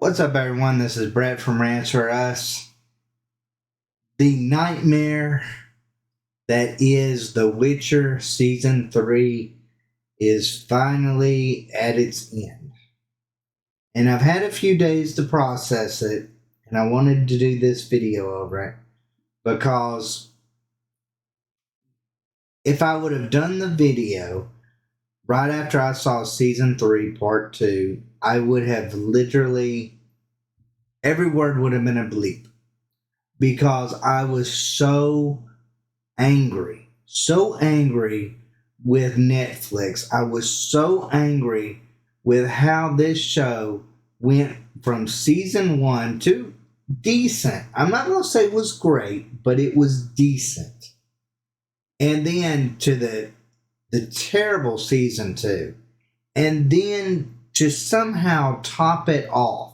What's up, everyone? This is Brett from Rants for Us. The nightmare that is The Witcher Season 3 is finally at its end. And I've had a few days to process it, and I wanted to do this video over it because if I would have done the video right after I saw Season 3 Part 2, I would have literally, every word would have been a bleep. Because I was so angry with Netflix. I was so angry with how this show went from Season 1 to decent. I'm not going to say it was great, but it was decent. And then to the terrible Season 2. And then to somehow top it off,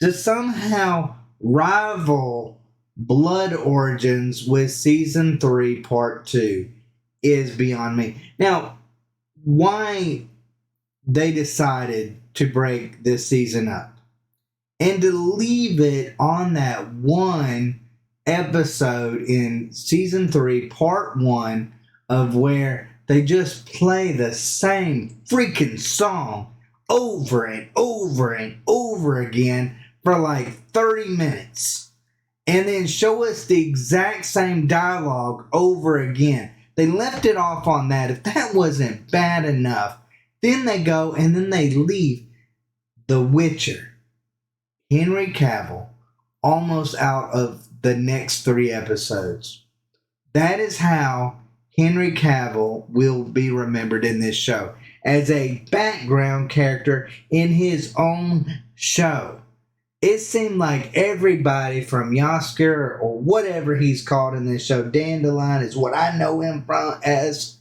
to somehow rival Blood Origins with Season 3 Part 2 is beyond me. Now, why they decided to break this season up and to leave it on that one episode in Season 3 Part 1 of where they just play the same freaking song over and over and over again for like 30 minutes. And then show us the exact same dialogue over again. They left it off on that. If that wasn't bad enough, then they go and then they leave The Witcher, Henry Cavill, almost out of the next 3 episodes. That is how Henry Cavill will be remembered in this show, as a background character in his own show. It seemed like everybody from Yosker or whatever he's called in this show, Dandelion is what I know him from as.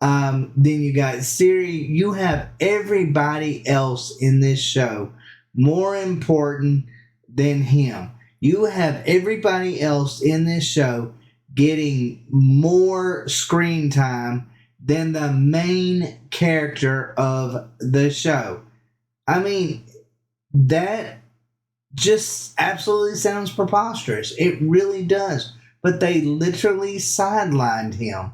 Then you got Siri. You have everybody else in this show more important than him. You have everybody else in this show getting more screen time than the main character of the show. I mean, that just absolutely sounds preposterous. It really does. But they literally sidelined him.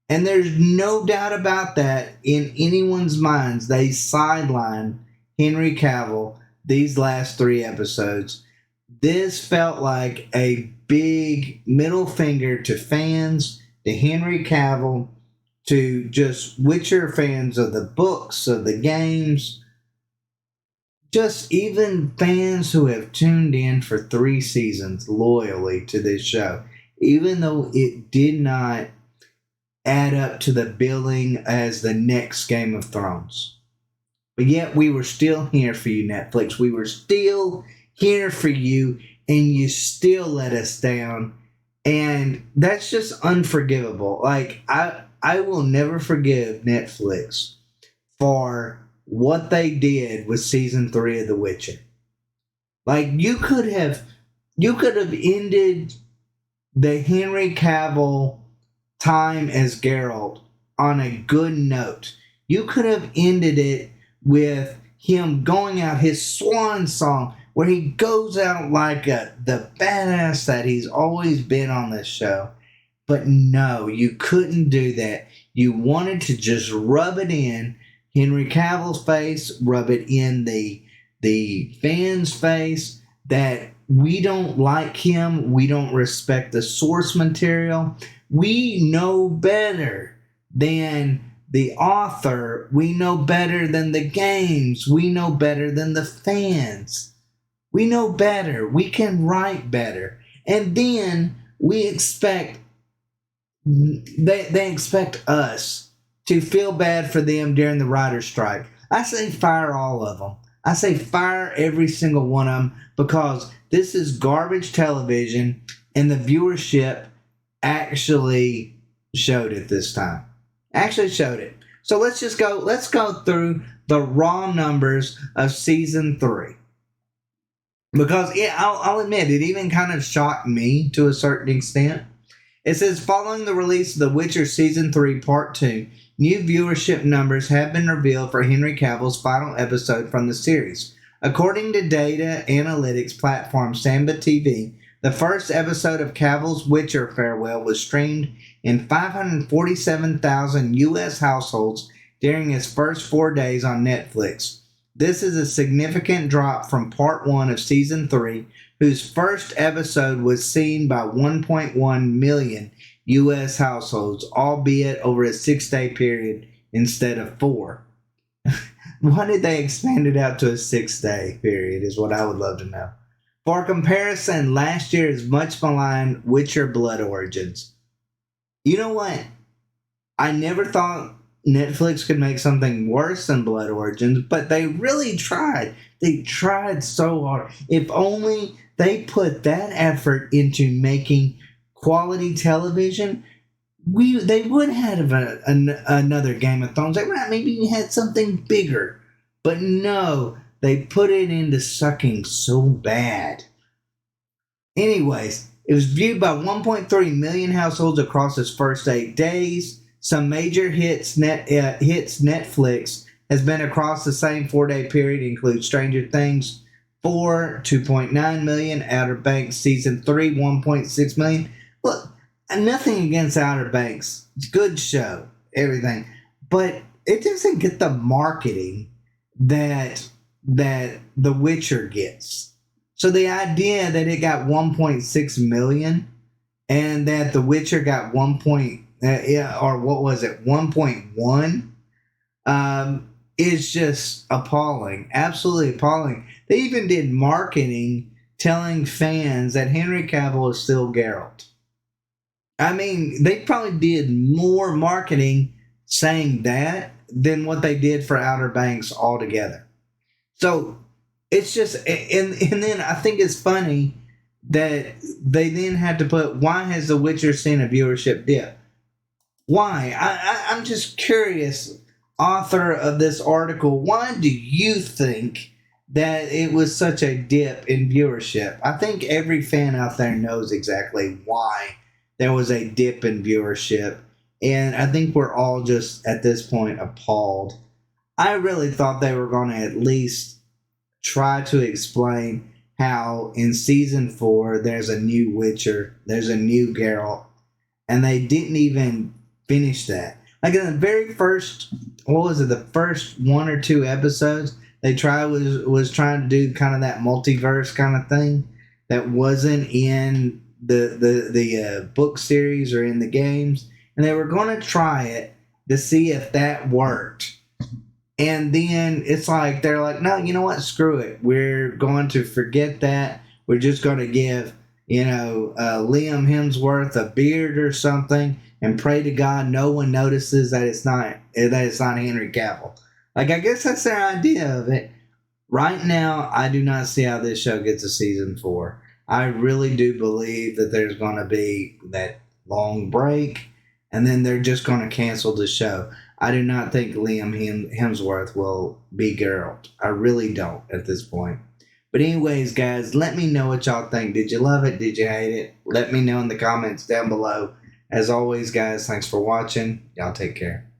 And there's no doubt about that in anyone's minds. They sidelined Henry Cavill these last 3 episodes. This felt like a big middle finger to fans, to Henry Cavill, to just Witcher fans of the books, of the games, just even fans who have tuned in for 3 seasons loyally to this show, even though it did not add up to the billing as the next Game of Thrones. But yet we were still here for you, Netflix. We were still here for you, and you still let us down. And that's just unforgivable. Like, I will never forgive Netflix for what they did with Season 3 of The Witcher. Like, you could have ended the Henry Cavill time as Geralt on a good note. You could have ended it with him going out his swan song, where he goes out like the badass that he's always been on this show. But no, you couldn't do that. You wanted to just rub it in Henry Cavill's face, rub it in the fans' face that we don't like him, we don't respect the source material, we know better than the author, we know better than the games, we know better than the fans. We know better, we can write better. And then we expect, they expect us to feel bad for them during the writer's strike. I say fire all of them. I say fire every single one of them, because this is garbage television and the viewership actually showed it this time. Actually showed it. So let's go through the raw numbers of Season 3. Because I'll admit, it even kind of shocked me to a certain extent. It says, following the release of The Witcher Season 3 Part 2, new viewership numbers have been revealed for Henry Cavill's final episode from the series. According to data analytics platform Samba TV, the first episode of Cavill's Witcher Farewell was streamed in 547,000 U.S. households during its first 4 days on Netflix. This is a significant drop from part 1 of season 3, whose first episode was seen by 1.1 million U.S. households, albeit over a 6-day period instead of 4. Why did they expand it out to a 6-day period is what I would love to know. For comparison, last year's much maligned Witcher Blood Origins. You know what? I never thought Netflix could make something worse than Blood Origins, but they really tried. They tried so hard. If only they put that effort into making quality television, they would have another Game of Thrones. They would have maybe had something bigger. But no, they put it into sucking so bad. Anyways, it was viewed by 1.3 million households across its first 8 days. Some major hits Netflix has been across the same 4-day period include Stranger Things 4, 2.9 million, Outer Banks Season 3, 1.6 million. Look, nothing against Outer Banks. It's a good show, everything. But it doesn't get the marketing that The Witcher gets. So the idea that it got 1.6 million and that The Witcher got 1.1 is just appalling. Absolutely appalling. They even did marketing telling fans that Henry Cavill is still Geralt. I mean, they probably did more marketing saying that than what they did for Outer Banks altogether. So it's just, and then I think it's funny that they then had to put, why has The Witcher seen a viewership dip? Why? I'm just curious, author of this article, why do you think that it was such a dip in viewership? I think every fan out there knows exactly why there was a dip in viewership. And I think we're all just, at this point, appalled. I really thought they were going to at least try to explain how in Season 4 there's a new Witcher, there's a new Geralt, and they didn't even finish that. Like in the very first, the first 1 or 2 episodes, they was trying to do kind of that multiverse kind of thing that wasn't in the book series or in the games. And they were going to try it to see if that worked. And then it's like, they're like, no, you know what? Screw it. We're going to forget that. We're just going to give, Liam Hemsworth a beard or something and pray to God no one notices that it's not Henry Cavill. Like, I guess that's their idea of it. Right now, I do not see how this show gets a Season 4. I really do believe that there's going to be that long break, and then they're just going to cancel the show. I do not think Liam Hemsworth will be Geralt. I really don't at this point. But anyways, guys, let me know what y'all think. Did you love it? Did you hate it? Let me know in the comments down below. As always, guys, thanks for watching. Y'all take care.